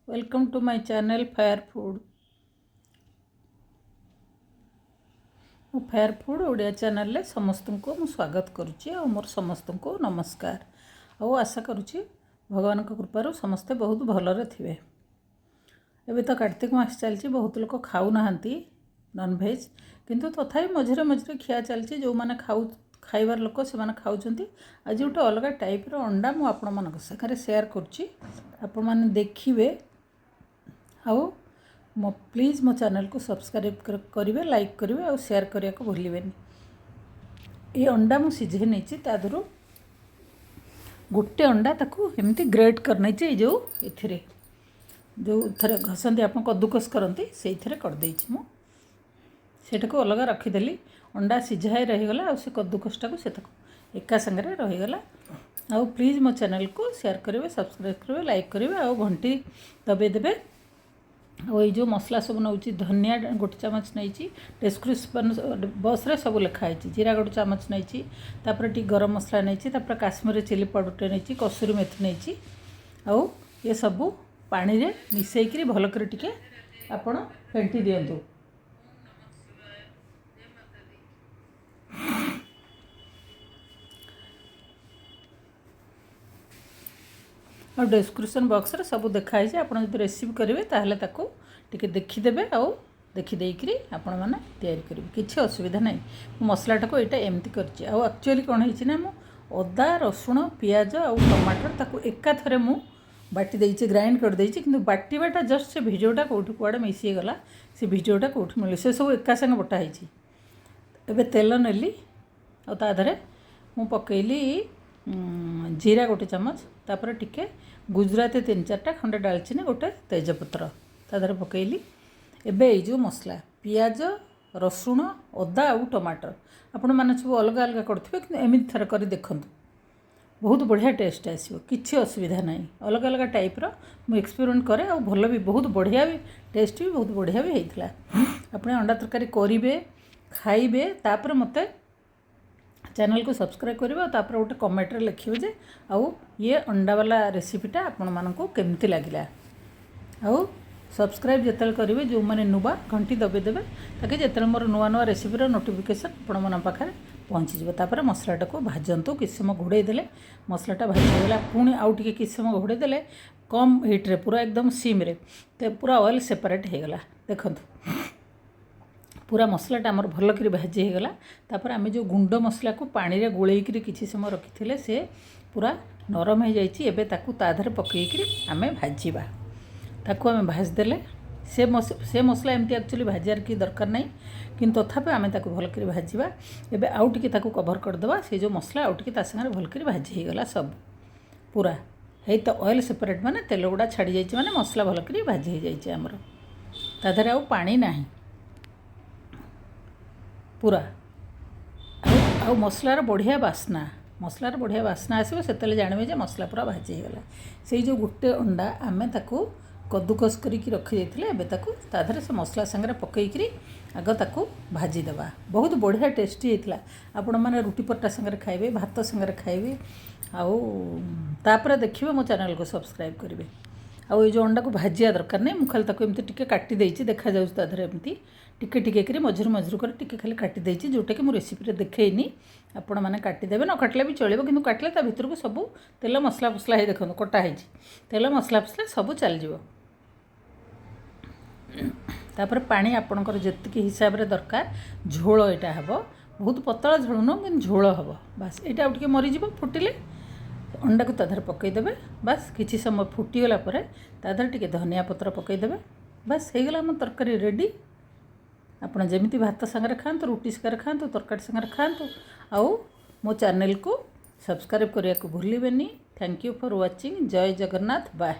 Welcome to my channel fire food. मो fire food Odia channel समस्त को मु स्वागत करुच्ची और मोर समस्त को नमस्कार। और आशा करुच्ची भगवान कृपार समस्ते बहुत भलरे थे। एबे तो कार्तिक मास चलती, बहुत लोग खाऊ ना नॉनभेज, किंतु तथापि मझे मझे खिया चलती। जो मैंने खाइबार लोक से खाऊँ। आज गोटे अलग टाइप्र अंडा मुझे आपण मान सागर सेयार करुच्ची, आपण मैंने देखिए। आओ मो प्लीज़ मो चैनल को सब्सक्राइब करेंगे, लाइक करेंगे और शेयर करने को भूलें। ये अंडा मु सिझे नहीं, तादर गोटे अंडा ताकू एमती ग्रेट करने जो ये जो थे घसंती आप कद्दूकस करती से करदे मुझे को अलग रखीदेली। अंडा सिझाई रहीगला और से कद्दूकसटा को एका संगे रहीगला। आउ प्लीज़ मो चैनल को शेयर करेंगे, सब्सक्राइब करेंगे, लाइक करेंगे और घंटी दबाई देवे। और ये जो मसला सब नौ धनिया गोटे चामच नहीं, डिस्क्रिप्शन बॉक्स रे सब लिखाई। जीरा गोटे चामच नहीं, तापर टी गरम मसला नहीं, तापर काश्मीरी चिली पाउडर नहीं, कसूरी मेथी नहीं। आउ ये सब पानी रे मिसईकरी भल कर टिके आपण फेंटी दियंतु। और डिस्क्रिप्शन बॉक्स रे सब देखाई। आपड़ जो रेसिपी करेंगे ताहले ताको टिके देखीदेवे और देखीदेकरी आपण मैंने तैयारी करेंगे, किसी असुविधा ना। मसलाटा को यहाँ एमती कर एक्चुअली कौन है मु अदा रसुण पियाज और टमाटर ताको एकाथरे मु बाटी देइछि, ग्राइंड कर देइछि। किंतु बाटीबाटा जस्ट से भिडियोटा कौटू कुआड़े मिसीगला, से भिडियोटा कौटू मिले से सब एका संगे बटा होइछि। एबे तेल नेली और ताधरे मु पकेली जीरा गोटे चामच, तापर टिके गुजराती 3-4टा खंडे डालचीनी, गोटे तेजपत्र ताधरे पकेली। एबे ये जो मसला पियाज रसुण अदा और टमाटर आपण मैंने सब अलग अलग करेंगे, कि एमती थर कर देखूँ बहुत बढ़िया टेस्ट आसो, किसी असुविधा ना। अलग अलग टाइप्र मुझे एक्सपेरिमेंट करे और भल भी बहुत बढ़िया भी टेस्ट भी बहुत बढ़िया भी होता। अपने अंडा तरकारी करेंगे खाइबे, तापर मते चैनल को सब्सक्राइब करेंगे और तापर गोटे कमेंट लिखे जे आउ ये अंडा वाला रेसिपीटा आपण मानक केमती लगिला। आउ सब्सक्राइब जिते करेंगे जो मैंने नुआ घंटी दबाई देवे, ताकि जिते मोर नुआ नुआ रेसिपीर नोटिफिकेशन आपण मन पाखे पहुँची जाए। मसलाटा को भाजतु, किसी समय घोड़े देले मसलाटा भाजीगला, पुणी आउ टे किसी समय घोड़े देले कम हिट्रे पूरा एकदम सिम्रे, तो पूरा ऑयल सेपरेट होगला। देखु पूरा मसलाटा आमर भल कर भाजी होगला। तापर आम जो गुंड मसला को पानी रे गोलेकरी किसी समय रखी से पूरा नरम हो जाइए। एबे ताकू ताधर पकईकरी आम भाजवा, ताकू आम भाजदेले से मसला एमती एक्चुअली भाजार कि दरकार नहीं, किंतु तथापि आम ताकू भल कर भाजवा। एबे आउ टिके ताकू कभर करदेवा, से जो मसला आउ टिके ता संगे भल कर भाजी होगला सब पूरा है। तो ऑयल सेपरेट माने तेल गुड़ा छाड़ी जाइए, माने मसला भल कर भाजी हो जाइए आमर, ताधर आउ पानी नाही पूरा। आउ मसलार बढ़िया बास्ना आसो, से जानवे जे मसला पूरा भाजी होगला। से जो गोटे अंडा आमे ताकू कद्दूकस करके रखी जाइए, एबे ताकू ताधरे से मसला संगे पकईकरी आग ताकू भाजी देवा। बहुत बढ़िया टेस्टी होता। आपण मैंने रुटी परोटा संगे खाइबे, भात संगे खाइबे, आउ तापर देखिए मो चैनल को सब्सक्राइब करेंगे। आउ ये जो अंडा को भाजिया दरकार नहीं, मुझे खाली ताकू एमती टिके काटी देइछि, देखा जाउछ ताधरे एमती टिके टिके करी मझुर मझुर कर टिके खाली काटी देइछि, जोटा कि मो रेसिपी रे देखैनी। आपण मैंने काटिदेवे, न काटले भी चलिबो, किंतु काटले ता भितर को सब तेल मसला फसला हे देखो कटा है, तेल मसला फसला सब चल जिवो। तापर पानी आपणकर जेतिकी हिसाब रे दरकार झोल एटा हबो, बहुत पतला झोल न कि झोल हबो। बस एटा उठके मरी जिवो, फुटिले अंडा को ताधर पकईदेवे। बस किसी समय फुटीगला परे ताधर टिके धनिया पत्र पकईदेवे। बस हो गला आम तरकारी रेडी। आपड़ जमी भात सागर खातु, रुटी सागर खातु, तरकारी सागर खातु। आउ मो चैनल को सब्सक्राइब करने को भूलें। Thank you for watching. जय जगन्नाथ। बाय।